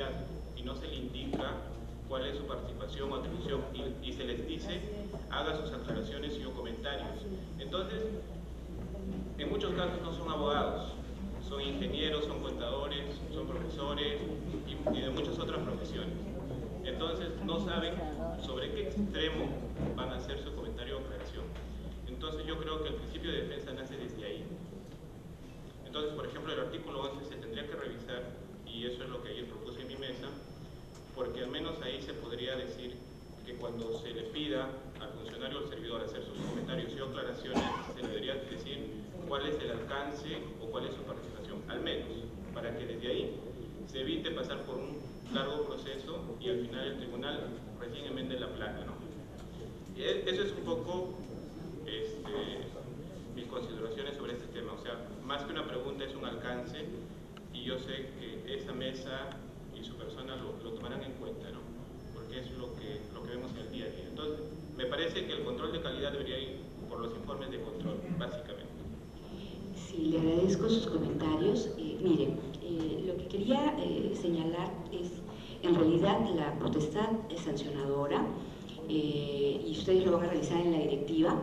autoridad y no se le indica cuál es su participación o atribución y se les dice haga sus aclaraciones y o comentarios. Entonces, en muchos casos no son abogados, son ingenieros, son contadores, son profesores y de muchas otras profesiones. Entonces no saben sobre qué extremo van a hacer su comentario o aclaración. Entonces yo creo que el principio de defensa nace desde ahí. Entonces, por ejemplo, el artículo 11 se tendría que revisar, y eso es lo que ayer propuse en mi mesa, porque al menos ahí se podría decir que cuando se le pida al funcionario o al servidor hacer sus comentarios y aclaraciones, se le debería decir cuál es el alcance o cuál es su participación, al menos, para que desde ahí se evite pasar por un largo proceso y al final el tribunal recién enmende la placa, ¿no? Y eso es un poco mis consideraciones sobre este tema. O sea, más que una pregunta es un alcance, y yo sé que esa mesa y su persona lo tomarán en cuenta, ¿no? Porque es lo que vemos en el día a día. Entonces, me parece que el control de calidad debería ir por los informes de control, básicamente. Sí, le agradezco sus comentarios. Mire, lo que quería señalar es, en realidad, la potestad sancionadora, y ustedes lo van a realizar en la directiva,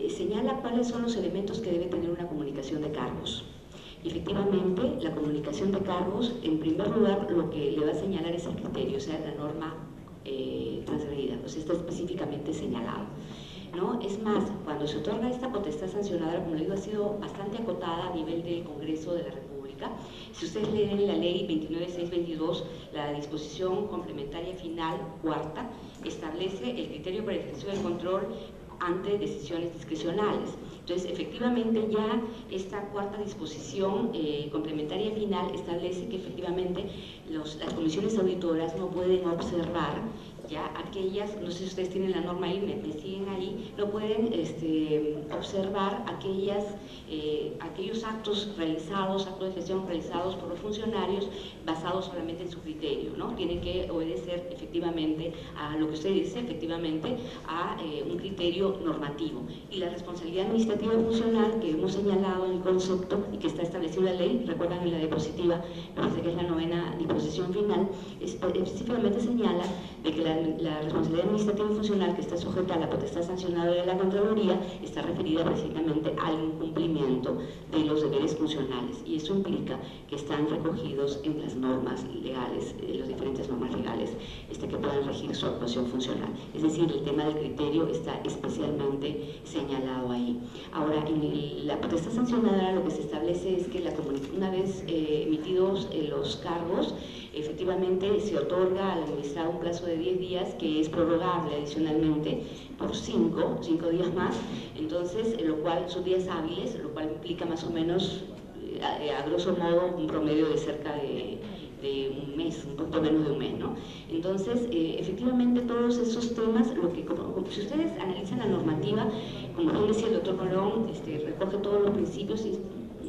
señala cuáles son los elementos que debe tener una comunicación de cargos. Efectivamente, la comunicación de cargos, en primer lugar, lo que le va a señalar es el criterio, o sea, la norma transgredida, o sea, está específicamente señalado, ¿no? Es más, cuando se otorga esta potestad sancionadora, como le digo, ha sido bastante acotada a nivel del Congreso de la República. Si ustedes leen la ley 29622, la disposición complementaria final cuarta establece el criterio para el ejercicio del control ante decisiones discrecionales. Entonces, efectivamente, ya esta cuarta disposición complementaria final establece que efectivamente las comisiones auditoras no pueden observar ya aquellas, no sé si ustedes tienen la norma ahí, me siguen ahí, no pueden observar aquellos actos realizados, actos de gestión realizados por los funcionarios basados solamente en su criterio, ¿no? Tienen que obedecer efectivamente a lo que usted dice, efectivamente a un criterio normativo. Y la responsabilidad administrativa funcional que hemos señalado en el concepto y que está establecido en la ley, recuerdan en la diapositiva, parece que es la 9ª disposición final, específicamente señala de que la responsabilidad administrativa funcional que está sujeta a la potestad sancionadora de la Contraloría está referida precisamente al incumplimiento de los deberes funcionales, y eso implica que están recogidos en las normas legales, las diferentes normas legales que puedan regir su actuación funcional. Es decir, el tema del criterio está especialmente señalado ahí. Ahora, en la potestad sancionadora lo que se establece es que una vez emitidos los cargos, efectivamente se otorga al administrado un plazo de 10 días que es prorrogable adicionalmente por 5 días más, entonces, lo cual son días hábiles, lo cual implica más o menos, a grosso modo, un promedio de cerca de un mes, un poco menos de un mes, ¿no? Entonces, efectivamente, todos esos temas, si ustedes analizan la normativa, como bien decía el doctor Morón, recoge todos los principios y es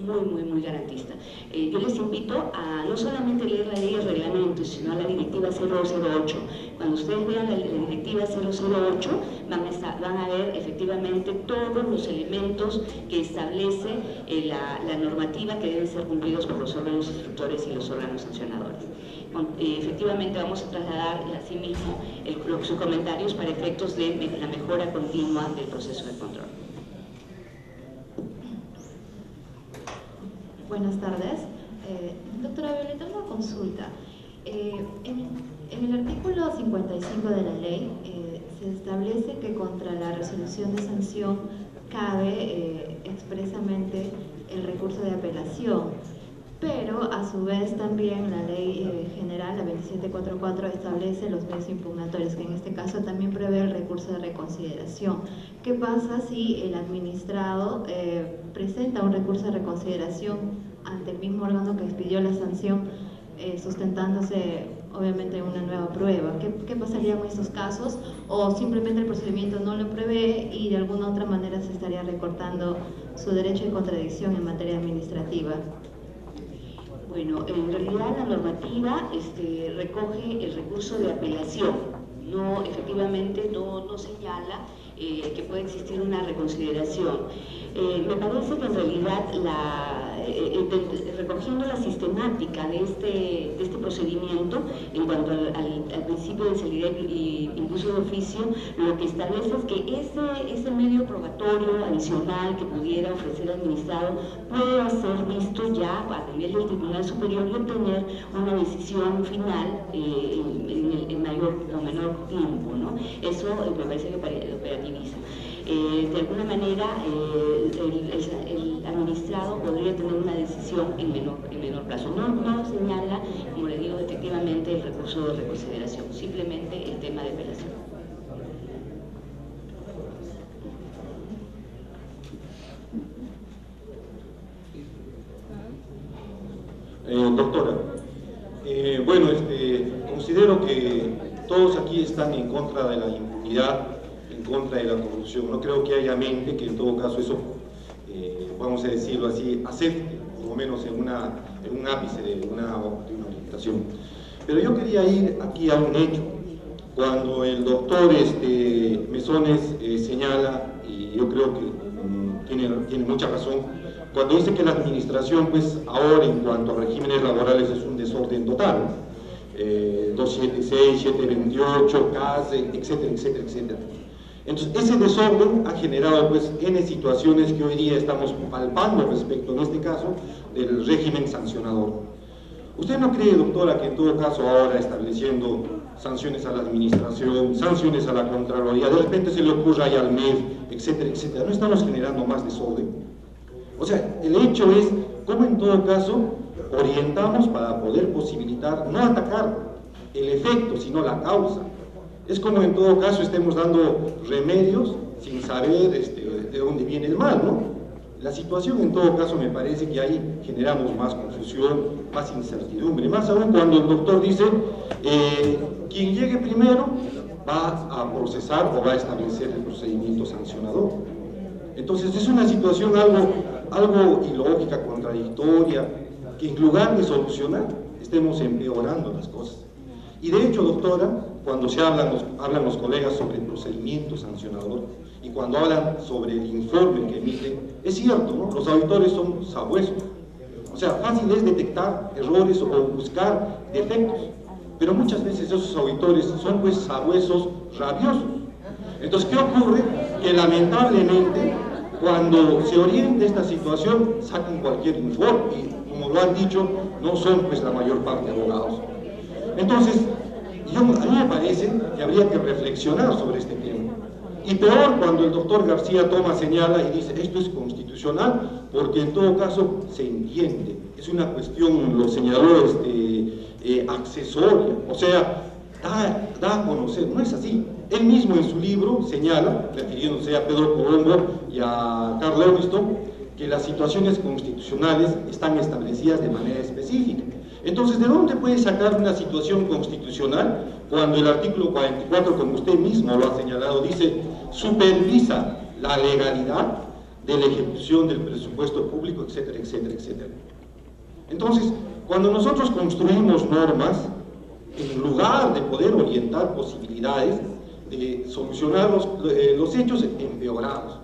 muy garantista. Yo les invito a no solamente leer la ley de reglamentos, sino a la directiva 008. Cuando ustedes vean la directiva 008, van a ver efectivamente todos los elementos que establece la normativa que deben ser cumplidos por los órganos instructores y los órganos sancionadores. Efectivamente vamos a trasladar asimismo sus comentarios para efectos de la mejora continua del proceso de control. Buenas tardes. Doctora Violeta, una consulta. En el artículo 55 de la ley se establece que contra la resolución de sanción cabe expresamente el recurso de apelación, pero a su vez también la ley general, la 2744, establece los medios impugnatorios, que en este caso también prevé el recurso de reconsideración. ¿Qué pasa si el administrado presenta un recurso de reconsideración ante el mismo órgano que expidió la sanción, sustentándose obviamente en una nueva prueba? ¿Qué pasaría en estos casos? ¿O simplemente el procedimiento no lo prevé y de alguna otra manera se estaría recortando su derecho de contradicción en materia administrativa? Bueno, en realidad la normativa recoge el recurso de apelación, efectivamente no señala que puede existir una reconsideración. Me parece que en realidad, recogiendo la sistemática de este procedimiento, en cuanto al principio de celeridad y incluso de oficio, lo que establece es que ese medio probatorio adicional que pudiera ofrecer el administrado puede ser visto ya a nivel del Tribunal Superior y obtener una decisión final en mayor o menor tiempo, ¿no? Eso me parece que operativiza. De alguna manera, el administrado podría tener una decisión en menor plazo. No señala, como le digo, efectivamente el recurso de reconsideración, simplemente el tema de apelación. Doctora, bueno, considero que todos aquí están en contra de la impunidad, en contra de la corrupción. No creo que haya mente que en todo caso eso, vamos a decirlo así, acepte, por lo menos en un ápice de una orientación. Pero yo quería ir aquí a un hecho. Cuando el doctor Mesones señala, y yo creo que tiene mucha razón, cuando dice que la administración, pues ahora en cuanto a regímenes laborales es un desorden total, 276, 728, CAS, etcétera, etcétera, etcétera. Entonces, ese desorden ha generado, pues, N situaciones que hoy día estamos palpando respecto, en este caso, del régimen sancionador. ¿Usted no cree, doctora, que en todo caso ahora estableciendo sanciones a la administración, sanciones a la Contraloría, de repente se le ocurra ahí al MEF, etcétera, etcétera, no estamos generando más desorden? O sea, el hecho es cómo en todo caso orientamos para poder posibilitar, no atacar el efecto, sino la causa. Es como en todo caso estemos dando remedios sin saber de dónde viene el mal, ¿no? La situación en todo caso me parece que ahí generamos más confusión, más incertidumbre, más aún cuando el doctor dice quien llegue primero va a procesar o va a establecer el procedimiento sancionador. Entonces es una situación algo ilógica, contradictoria, que en lugar de solucionar estemos empeorando las cosas. Y de hecho, doctora, cuando se hablan los colegas sobre el procedimiento sancionador y cuando hablan sobre el informe que emiten, es cierto, ¿no? Los auditores son sabuesos. O sea, fácil es detectar errores o buscar defectos, pero muchas veces esos auditores son pues sabuesos rabiosos. Entonces, ¿qué ocurre? Que lamentablemente, cuando se orienta esta situación, sacan cualquier informe y, como lo han dicho, no son pues la mayor parte abogados. Entonces, a mí me parece que habría que reflexionar sobre este tema. Y peor cuando el doctor García Toma señala y dice esto es constitucional, porque en todo caso se entiende, es una cuestión, lo señaló accesoria, o sea, da a conocer, no es así. Él mismo en su libro señala, refiriéndose a Pedro Colombo y a Carl Lewiston, que las situaciones constitucionales están establecidas de manera específica. Entonces, ¿de dónde puede sacar una situación constitucional cuando el artículo 44, como usted mismo lo ha señalado, dice, supervisa la legalidad de la ejecución del presupuesto público, etcétera, etcétera, etcétera? Entonces, cuando nosotros construimos normas, en lugar de poder orientar posibilidades de solucionar los hechos empeorados,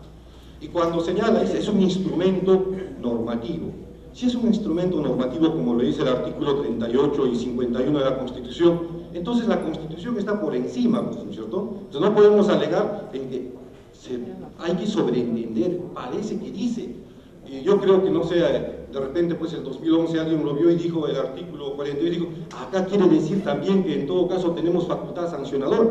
y cuando señala, es un instrumento normativo. Si es un instrumento normativo, como lo dice el artículo 38 y 51 de la Constitución, entonces la Constitución está por encima, ¿no es cierto? Entonces no podemos alegar en que hay que sobreentender, parece que dice. Yo creo que, no sé, de repente pues el 2011 alguien lo vio y dijo el artículo 42 y dijo, acá quiere decir también que en todo caso tenemos facultad sancionadora.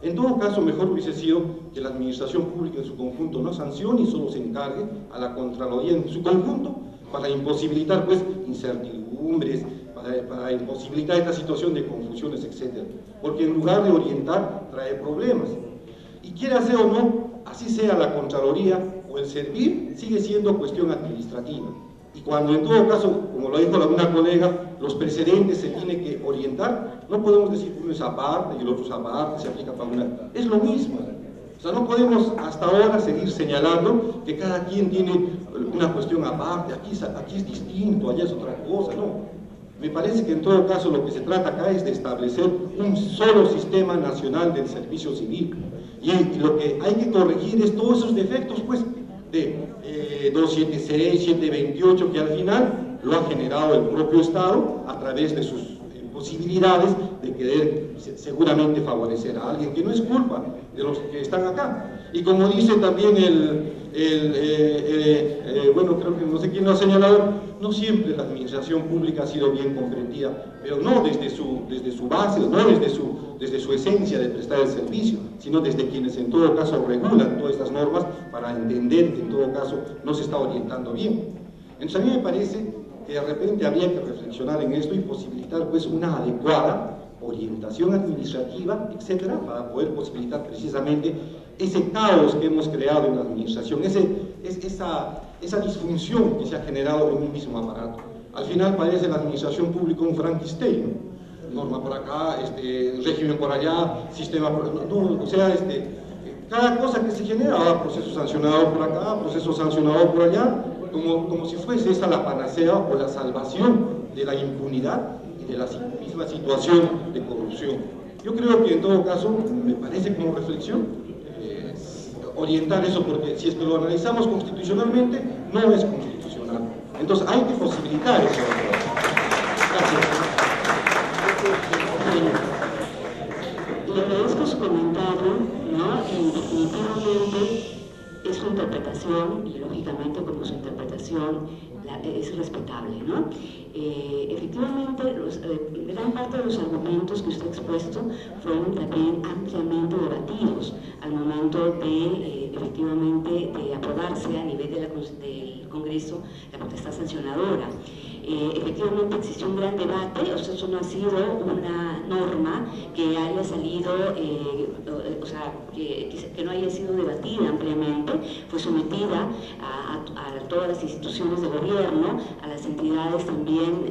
En todo caso, mejor hubiese sido que la administración pública en su conjunto no sancione y solo se encargue a la Contraloría en su conjunto para imposibilitar pues incertidumbres, para imposibilitar esta situación de confusiones, etc. Porque en lugar de orientar, trae problemas. Y quiera sea o no, así sea la Contraloría o el servir, sigue siendo cuestión administrativa. Y cuando en todo caso, como lo dijo alguna colega, los precedentes se tienen que orientar, no podemos decir que uno es aparte y el otro es aparte, se aplica para una... Es lo mismo. O sea, no podemos hasta ahora seguir señalando que cada quien tiene una cuestión aparte, aquí es distinto, allá es otra cosa, no. Me parece que en todo caso lo que se trata acá es de establecer un solo sistema nacional del servicio civil, Y lo que hay que corregir es todos esos defectos, pues, de 276, 728, que al final lo ha generado el propio Estado a través de sus posibilidades de querer seguramente favorecer a alguien, que no es culpa de los que están acá. Y como dice también bueno, creo que no sé quién lo ha señalado, no siempre la administración pública ha sido bien comprendida, pero no desde su base, no desde su esencia de prestar el servicio, sino desde quienes en todo caso regulan todas estas normas para entender que en todo caso no se está orientando bien. Entonces a mí me parece que de repente habría que reflexionar en esto y posibilitar pues una adecuada orientación administrativa, etcétera, para poder posibilitar precisamente ese caos que hemos creado en la administración, esa disfunción que se ha generado en un mismo aparato. Al final parece la administración pública un Frankenstein, ¿no? Norma por acá, régimen por allá, sistema por... No, o sea, cada cosa que se genera, proceso sancionado por acá, proceso sancionado por allá, como si fuese esa la panacea o la salvación de la impunidad y de la misma situación de corrupción. Yo creo que en todo caso, me parece como reflexión, orientar eso, porque si es que lo analizamos constitucionalmente, no es constitucional. Entonces hay que posibilitar eso. Gracias. Le agradezco su comentario, ¿no? Y definitivamente es su interpretación, y lógicamente como su interpretación es respetable, ¿no? Efectivamente, gran parte de los argumentos que usted ha expuesto fueron también ampliamente debatidos al momento de, efectivamente, de aprobarse a nivel del Congreso la potestad sancionadora. Efectivamente existió un gran debate, o sea, eso no ha sido una norma que haya salido, o sea, que no haya sido debatida ampliamente, fue sometida a todas las instituciones de gobierno, a las entidades también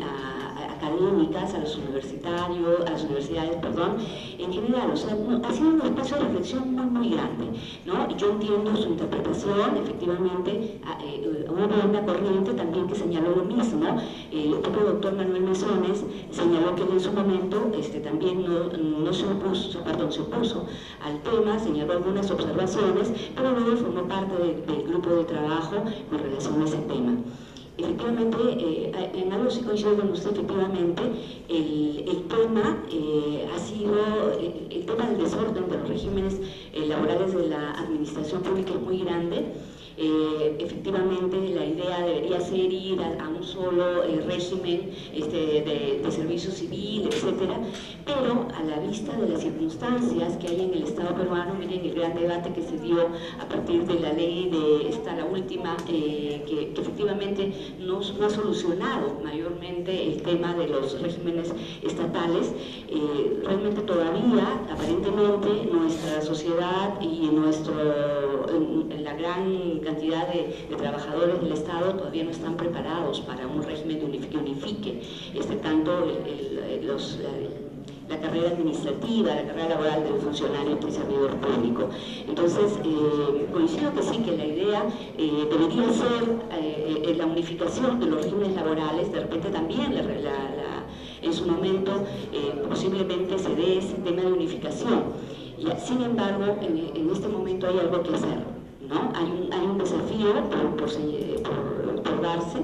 académicas, a los universidades, perdón, en general, o sea, ha sido un espacio de reflexión muy grande, ¿no? Yo entiendo su interpretación, efectivamente, hubo una corriente también que señaló lo mismo, el propio doctor Manuel Mesones señaló que en su momento también se opuso al tema, señaló algunas observaciones, pero luego formó parte del grupo de trabajo con relación a ese tema. Efectivamente, en algo sí coincido con usted, efectivamente, el tema ha sido, el tema del desorden de los regímenes laborales de la administración pública es muy grande. Efectivamente, la idea debería ser ir a un solo régimen de servicio civil, etcétera, pero a la vista de las circunstancias que hay en el Estado peruano, miren el gran debate que se dio a partir de la ley la última, que efectivamente no ha solucionado mayormente el tema de los regímenes estatales. Realmente todavía, aparentemente, nuestra sociedad y en la gran cantidad de trabajadores del Estado todavía no están preparados para un régimen que unifique tanto la carrera administrativa, la carrera laboral del funcionario y servidor público. Entonces, coincido que sí, que la idea debería ser la unificación de los regímenes laborales, de repente también en su momento posiblemente se dé ese tema de unificación. Sin embargo, en este momento hay algo que hacer, ¿no? Hay un desafío por darse.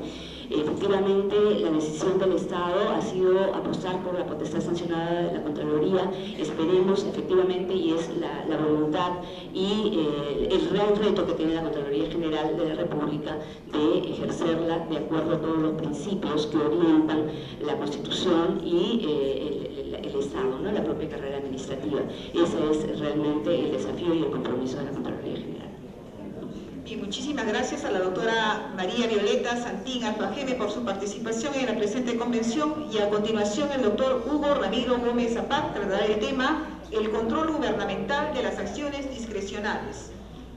Efectivamente, la decisión del Estado ha sido apostar por la potestad sancionada de la Contraloría. Esperemos, efectivamente, y es la voluntad y el real reto que tiene la Contraloría General de la República de ejercerla de acuerdo a todos los principios que orientan la Constitución y el Estado, ¿no? La propia carrera administrativa. Ese es realmente el desafío y el compromiso de la Contraloría General. Bien, muchísimas gracias a la doctora María Violeta Santín Alfajeme por su participación en la presente convención, y a continuación el doctor Hugo Ramiro Gómez Zapac tratará el tema el control gubernamental de las acciones discrecionales.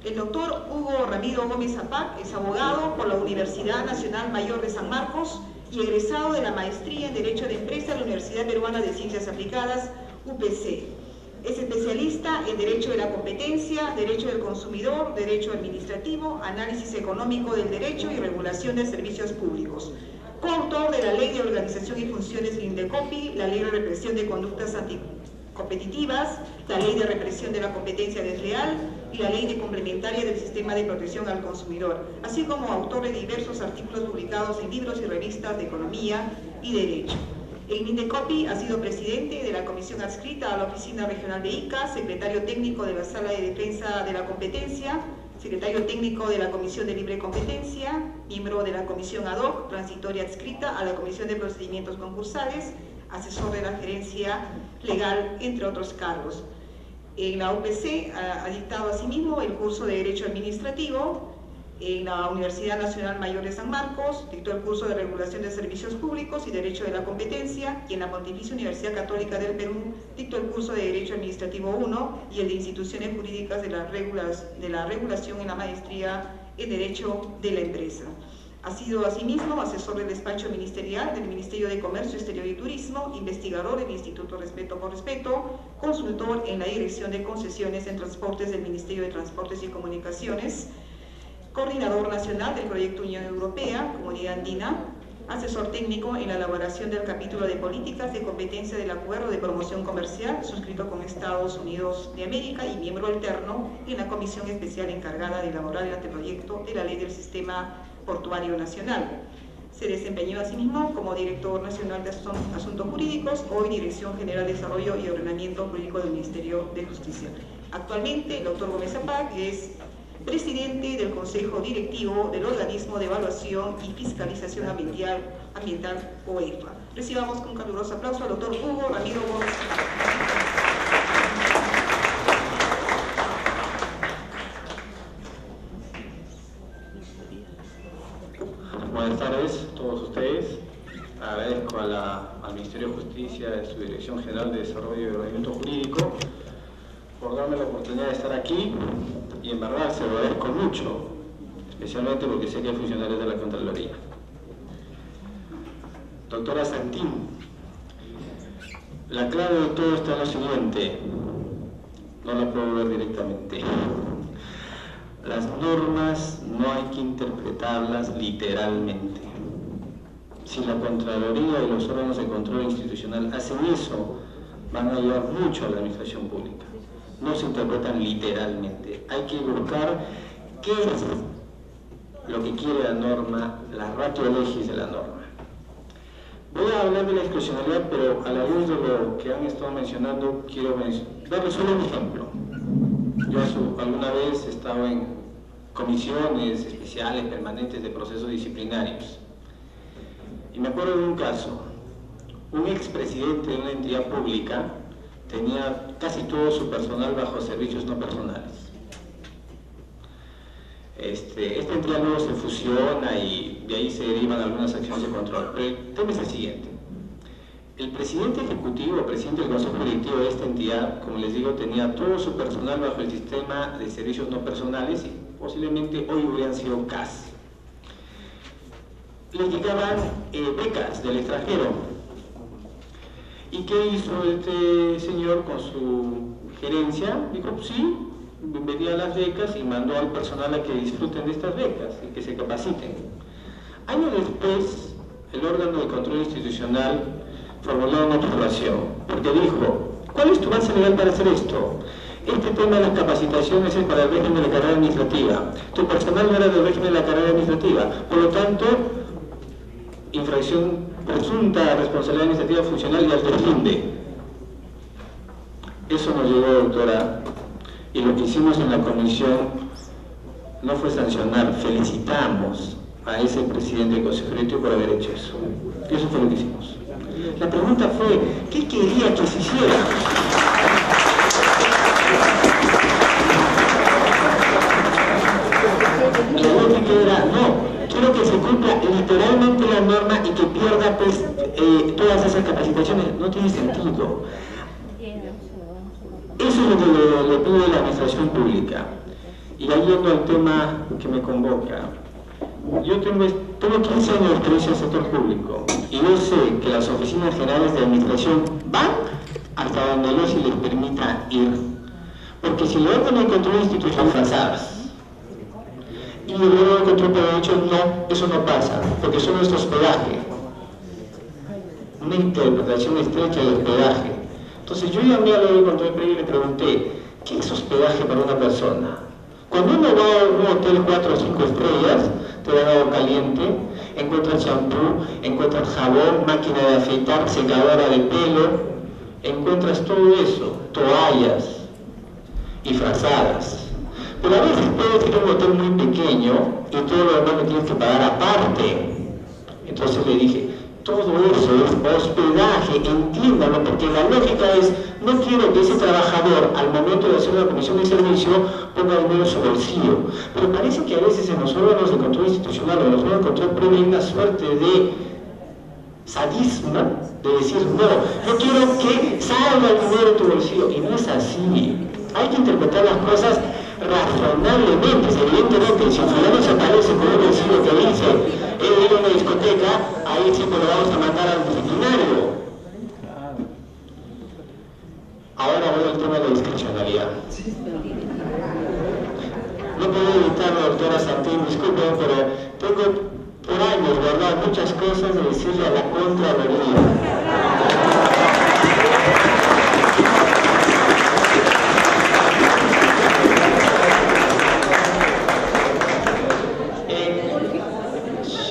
El doctor Hugo Ramiro Gómez Zapac es abogado por la Universidad Nacional Mayor de San Marcos y egresado de la maestría en Derecho de Empresa de la Universidad Peruana de Ciencias Aplicadas, UPC. Es especialista en Derecho de la Competencia, Derecho del Consumidor, Derecho Administrativo, Análisis Económico del Derecho y Regulación de Servicios Públicos. Coautor de la Ley de Organización y Funciones del INDECOPI, la Ley de Represión de Conductas competitivas, la Ley de Represión de la Competencia Desleal y la Ley de Complementaria del Sistema de Protección al Consumidor, así como autor de diversos artículos publicados en libros y revistas de economía y derecho. En Mindecopi ha sido presidente de la comisión adscrita a la Oficina Regional de ICA, secretario técnico de la Sala de Defensa de la Competencia, secretario técnico de la Comisión de Libre Competencia, miembro de la Comisión Ad Hoc transitoria adscrita a la Comisión de Procedimientos Concursales, asesor de la Gerencia Legal, entre otros cargos. En la UPC ha dictado asimismo el curso de Derecho Administrativo. En la Universidad Nacional Mayor de San Marcos dictó el curso de Regulación de Servicios Públicos y Derecho de la Competencia, y en la Pontificia Universidad Católica del Perú dictó el curso de Derecho Administrativo 1 y el de Instituciones Jurídicas de la Regulación en la Maestría en Derecho de la Empresa. Ha sido asimismo asesor del despacho ministerial del Ministerio de Comercio Exterior y Turismo, investigador del Instituto Respeto por Respeto, consultor en la Dirección de Concesiones en Transportes del Ministerio de Transportes y Comunicaciones, coordinador nacional del proyecto Unión Europea, Comunidad Andina, asesor técnico en la elaboración del capítulo de políticas de competencia del Acuerdo de Promoción Comercial suscrito con Estados Unidos de América y miembro alterno en la comisión especial encargada de elaborar el anteproyecto de la Ley del Sistema Portuario Nacional. Se desempeñó asimismo como director nacional de Asuntos Jurídicos, hoy Dirección General de Desarrollo y Ordenamiento Jurídico del Ministerio de Justicia. Actualmente el doctor Gómez Zapac es presidente del Consejo Directivo del Organismo de Evaluación y Fiscalización Ambiental OEFA. Recibamos con caluroso aplauso al doctor Hugo Ramiro Gómez Zapac. Buenas tardes a todos ustedes. Agradezco al Ministerio de Justicia, de su Dirección General de Desarrollo y Ordenamiento Jurídico, por darme la oportunidad de estar aquí, y en verdad se lo agradezco mucho, especialmente porque sé que hay funcionarios de la Contraloría. Doctora Santín, la clave de todo está en lo siguiente, no la puedo ver directamente. Las normas no hay que interpretarlas literalmente. Si la Contraloría y los órganos de control institucional hacen eso, van a ayudar mucho a la administración pública. No se interpretan literalmente. Hay que buscar qué es lo que quiere la norma, la ratio legis de la norma. Voy a hablar de la exclusionalidad, pero a la luz de lo que han estado mencionando, quiero darles solo un ejemplo. Yo alguna vez he estado en comisiones especiales, permanentes de procesos disciplinarios. Y me acuerdo de un caso. Un expresidente de una entidad pública tenía casi todo su personal bajo servicios no personales. Esta entidad luego se fusiona y de ahí se derivan algunas acciones de control. Pero el tema es el siguiente. El presidente ejecutivo, presidente del consejo directivo de esta entidad, como les digo, tenía todo su personal bajo el sistema de servicios no personales y posiblemente hoy hubieran sido CAS. Le llegaban becas del extranjero. ¿Y qué hizo este señor con su gerencia? Dijo, pues sí, vendía las becas y mandó al personal a que disfruten de estas becas y que se capaciten. Años después, el órgano de control institucional formuló una observación, porque dijo, ¿cuál es tu base legal para hacer esto? Este tema de las capacitaciones es para el régimen de la carrera administrativa. Tu personal no era del régimen de la carrera administrativa. Por lo tanto, infracción presunta responsabilidad administrativa funcional y al definde. Eso nos llegó, doctora, y lo que hicimos en la comisión no fue sancionar, felicitamos a ese presidente del Consejo Directivo por haber hecho eso. Y eso fue lo que hicimos. La pregunta fue, ¿qué quería que se hiciera? La lógica era, no, quiero que se cumpla literalmente la norma y que pierda pues, todas esas capacitaciones. No tiene sentido. Eso es lo que le pide la administración pública. Y ya yendo al tema que me convoca, yo tengo 15 años de experiencia en el sector público y yo sé que las oficinas generales de administración van hasta donde no se les permita ir. Porque si los órganos de control institucional fracasadas y el órgano de control de derechos no, eso no pasa, porque son nuestro hospedaje. Una interpretación estrecha del hospedaje. Entonces yo llamé a la de control previo y le pregunté, ¿qué es hospedaje para una persona? Cuando uno va a un hotel 4 o 5 estrellas, te dan agua caliente, encuentras champú, encuentras jabón, máquina de afeitar, secadora de pelo, encuentras todo eso, toallas y frazadas. Pero a veces puedes ir a un hotel muy pequeño y todo lo demás lo tienes que pagar aparte. Entonces le dije, todo eso es hospedaje, entiéndalo, porque la lógica es, no quiero que ese trabajador al momento de hacer una comisión de servicio ponga dinero en su bolsillo. Pero parece que a veces en los órganos de control institucional o en los órganos de control previo hay una suerte de sadismo de decir, no, yo quiero que salga el dinero de tu bolsillo, y no es así. Hay que interpretar las cosas razonablemente. Evidentemente, si un fulano se aparece con un bolsillo que dice he ido a una discoteca, ahí sí lo vamos a mandar al disciplinario. Ahora voy al tema de la discrecionalidad. No puedo evitarlo, doctora Santín, disculpen, pero tengo por años, ¿verdad?, muchas cosas de decirle a la Contraloría.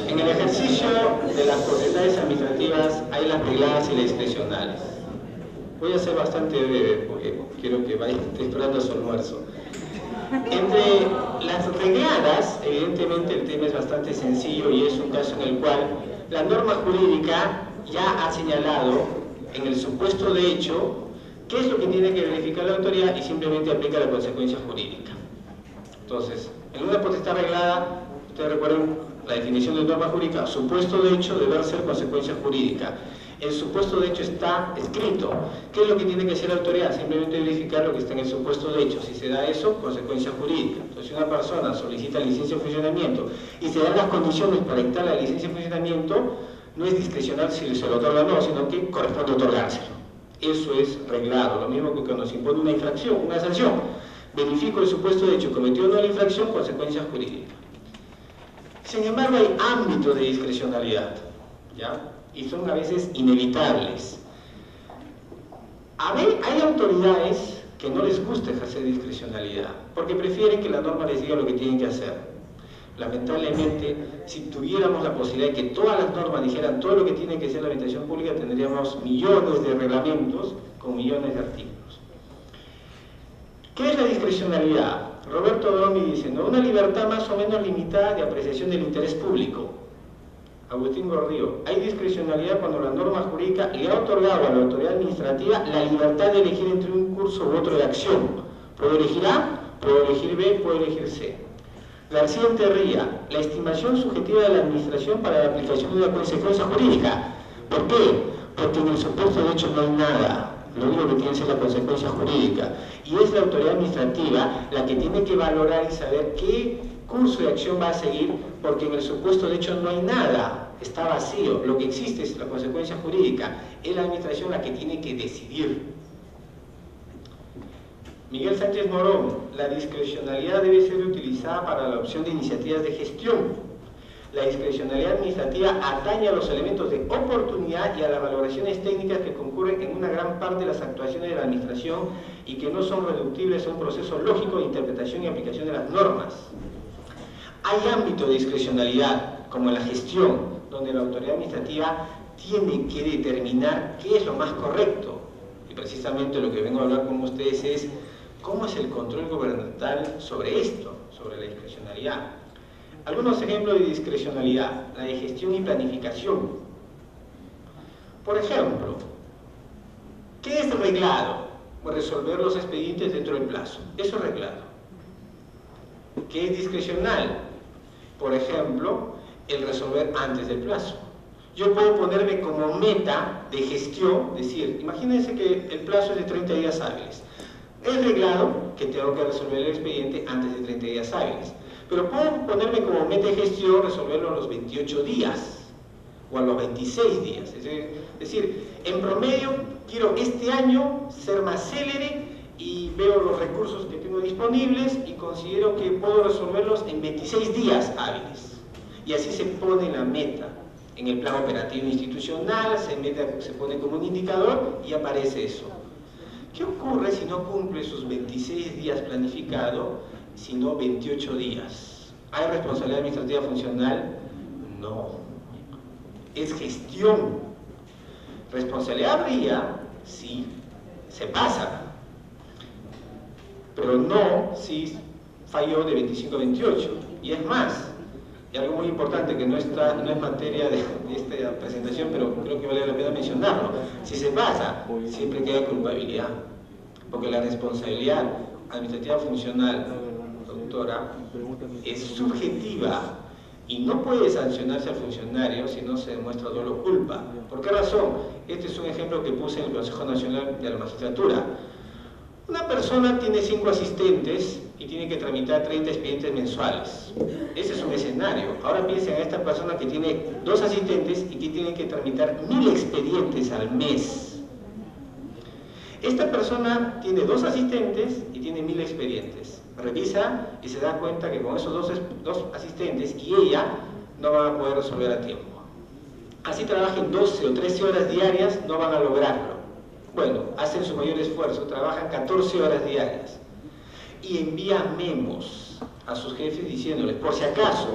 En el ejercicio de las potestades administrativas hay las regladas y las discrecionales. Voy a ser bastante breve porque quiero que vayan esperando su almuerzo. Entre las regladas, evidentemente el tema es bastante sencillo y es un caso en el cual la norma jurídica ya ha señalado en el supuesto de hecho qué es lo que tiene que verificar la autoridad y simplemente aplica la consecuencia jurídica. Entonces, en una potestad reglada, ustedes recuerdan la definición de norma jurídica, supuesto de hecho deber ser consecuencia jurídica. El supuesto de hecho está escrito. ¿Qué es lo que tiene que hacer la autoridad? Simplemente verificar lo que está en el supuesto de hecho. Si se da eso, consecuencia jurídica. Entonces, si una persona solicita licencia de funcionamiento y se dan las condiciones para dictar la licencia de funcionamiento, no es discrecional si se lo otorga o no, sino que corresponde otorgárselo. Eso es reglado. Lo mismo que cuando se impone una infracción, una sanción. Verifico el supuesto de hecho, cometió o no la infracción, consecuencia jurídica. Sin embargo, hay ámbitos de discrecionalidad, ¿ya? Y son a veces inevitables. Hay autoridades que no les gusta ejercer discrecionalidad, porque prefieren que la norma les diga lo que tienen que hacer. Lamentablemente, si tuviéramos la posibilidad de que todas las normas dijeran todo lo que tiene que ser la administración pública, tendríamos millones de reglamentos con millones de artículos. ¿Qué es la discrecionalidad? Roberto Dromi dice, ¿no?, una libertad más o menos limitada de apreciación del interés público. Agustín Gordillo, hay discrecionalidad cuando la norma jurídica le ha otorgado a la autoridad administrativa la libertad de elegir entre un curso u otro de acción. Puedo elegir A, puedo elegir B, puedo elegir C. García Enterría, la estimación subjetiva de la administración para la aplicación de una consecuencia jurídica. ¿Por qué? Porque en el supuesto de hecho no hay nada. Lo único que tiene que ser la consecuencia jurídica. Y es la autoridad administrativa la que tiene que valorar y saber qué curso de acción va a seguir, porque en el supuesto de hecho no hay nada, está vacío. Lo que existe es la consecuencia jurídica. Es la administración la que tiene que decidir. Miguel Sánchez Morón, la discrecionalidad debe ser utilizada para la adopción de iniciativas de gestión. La discrecionalidad administrativa atañe a los elementos de oportunidad y a las valoraciones técnicas que concurren en una gran parte de las actuaciones de la administración y que no son reductibles a un proceso lógico de interpretación y aplicación de las normas. Hay ámbitos de discrecionalidad, como en la gestión, donde la autoridad administrativa tiene que determinar qué es lo más correcto. Y precisamente lo que vengo a hablar con ustedes es cómo es el control gubernamental sobre esto, sobre la discrecionalidad. Algunos ejemplos de discrecionalidad, la de gestión y planificación. Por ejemplo, ¿qué es reglado? Resolver los expedientes dentro del plazo. Eso es reglado. ¿Qué es discrecional? Por ejemplo, el resolver antes del plazo. Yo puedo ponerme como meta de gestión, decir, imagínense que el plazo es de 30 días hábiles. Es reglado que tengo que resolver el expediente antes de 30 días hábiles. Pero puedo ponerme como meta de gestión resolverlo a los 28 días o a los 26 días. Es decir, en promedio quiero este año ser más célere y veo los recursos que tengo disponibles y considero que puedo resolverlos en 26 días hábiles. Y así se pone la meta. En el plan operativo institucional se pone como un indicador y aparece eso. ¿Qué ocurre si no cumple sus 26 días planificados, sino 28 días? ¿Hay responsabilidad administrativa funcional? No. Es gestión. Responsabilidad habría si se pasa, pero no si falló de 25 a 28. Y es más, y algo muy importante que no es materia de esta presentación, pero creo que vale la pena mencionarlo: si se pasa, siempre queda culpabilidad, porque la responsabilidad administrativa funcional, doctora, es subjetiva y no puede sancionarse al funcionario si no se demuestra dolo culpa. ¿Por qué razón? Este es un ejemplo que puse en el Consejo Nacional de la Magistratura. Una persona tiene 5 asistentes y tiene que tramitar 30 expedientes mensuales. Ese es un escenario. Ahora piensen a esta persona que tiene 2 asistentes y que tiene que tramitar 1000 expedientes al mes. Esta persona tiene 2 asistentes y tiene 1000 expedientes. Revisa y se da cuenta que con esos dos asistentes y ella no van a poder resolver a tiempo. Así trabajen 12 o 13 horas diarias, no van a lograrlo. Bueno, hacen su mayor esfuerzo, trabajan 14 horas diarias y envían memos a sus jefes diciéndoles: por si acaso,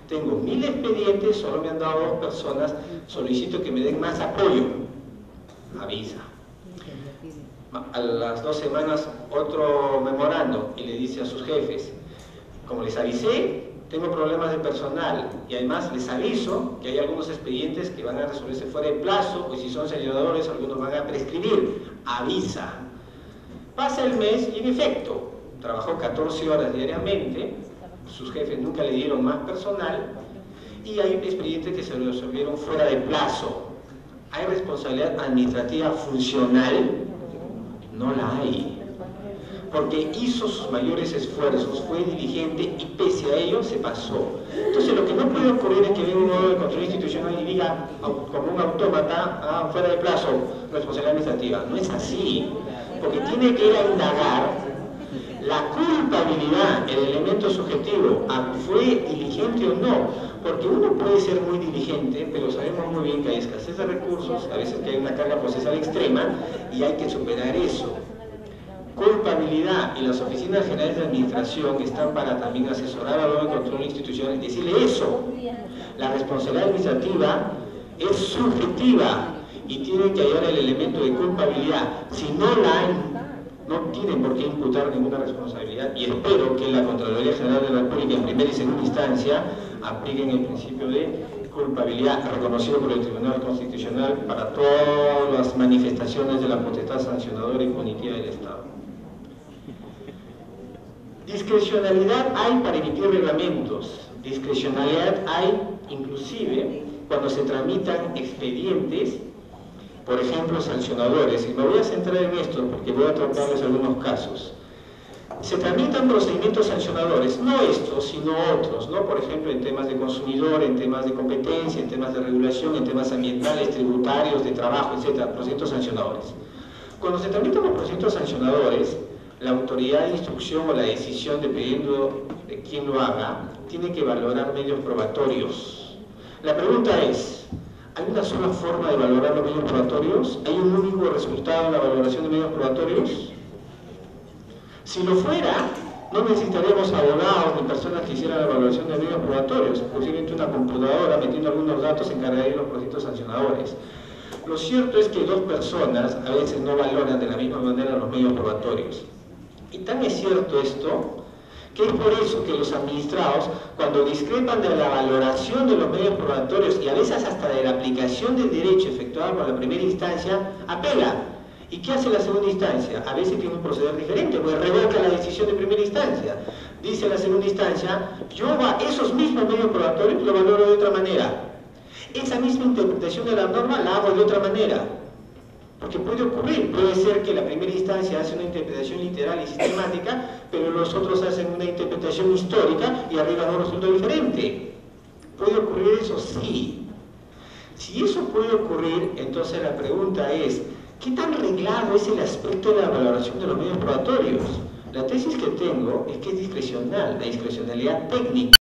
tengo 1000 expedientes, solo me han dado 2 personas, solicito que me den más apoyo. Avisa. A las 2 semanas otro memorando y le dice a sus jefes: como les avisé, tengo problemas de personal y además les aviso que hay algunos expedientes que van a resolverse fuera de plazo, o si son sancionadores algunos van a prescribir. Avisa. Pasa el mes y en efecto trabajó 14 horas diariamente, sus jefes nunca le dieron más personal y hay expedientes que se resolvieron fuera de plazo. ¿Hay responsabilidad administrativa funcional? No la hay, porque hizo sus mayores esfuerzos, fue diligente y pese a ello se pasó. Entonces lo que no puede ocurrir es que venga un modo de control institucional y diga como un autómata: fuera de plazo, responsabilidad administrativa. No es así, porque tiene que ir a indagar la culpabilidad, el elemento subjetivo, ¿fue diligente o no? Porque uno puede ser muy diligente, pero sabemos muy bien que hay escasez de recursos, a veces que hay una carga procesal extrema y hay que superar eso. Culpabilidad, y las oficinas generales de administración están para también asesorar al órgano de control institucional y decirle eso. La responsabilidad administrativa es subjetiva y tiene que hallar el elemento de culpabilidad. Si no la hay, no tienen por qué imputar ninguna responsabilidad, y espero que la Contraloría General de la República en primera y segunda instancia apliquen el principio de culpabilidad reconocido por el Tribunal Constitucional para todas las manifestaciones de la potestad sancionadora y punitiva del Estado. Discrecionalidad hay para emitir reglamentos, discrecionalidad hay inclusive cuando se tramitan expedientes, por ejemplo, sancionadores, y me voy a centrar en esto porque voy a tratarles algunos casos. Se tramitan procedimientos sancionadores, no estos, sino otros, ¿no? Por ejemplo, en temas de consumidor, en temas de competencia, en temas de regulación, en temas ambientales, tributarios, de trabajo, etc., procedimientos sancionadores. Cuando se tramitan los procedimientos sancionadores, la autoridad de instrucción o la decisión, dependiendo de quién lo haga, tiene que valorar medios probatorios. La pregunta es: ¿hay una sola forma de valorar los medios probatorios? ¿Hay un único resultado en la valoración de medios probatorios? Si lo fuera, no necesitaríamos abogados ni personas que hicieran la valoración de medios probatorios. Posiblemente una computadora metiendo algunos datos se encargaría de los procedimientos sancionadores. Lo cierto es que 2 personas a veces no valoran de la misma manera los medios probatorios. Y tan es cierto esto, que es por eso que los administrados, cuando discrepan de la valoración de los medios probatorios y a veces hasta de la aplicación del derecho efectuada por la primera instancia, apelan. ¿Y qué hace la segunda instancia? A veces tiene un proceder diferente, pues revoca la decisión de primera instancia. Dice la segunda instancia: yo a esos mismos medios probatorios lo valoro de otra manera. Esa misma interpretación de la norma la hago de otra manera. Porque puede ocurrir, puede ser que la primera instancia hace una interpretación literal y sistemática, pero los otros hacen una interpretación histórica y arriba no resulta diferente. ¿Puede ocurrir eso? Sí. Si eso puede ocurrir, entonces la pregunta es: ¿qué tan reglado es el aspecto de la valoración de los medios probatorios? La tesis que tengo es que es discrecional, la discrecionalidad técnica.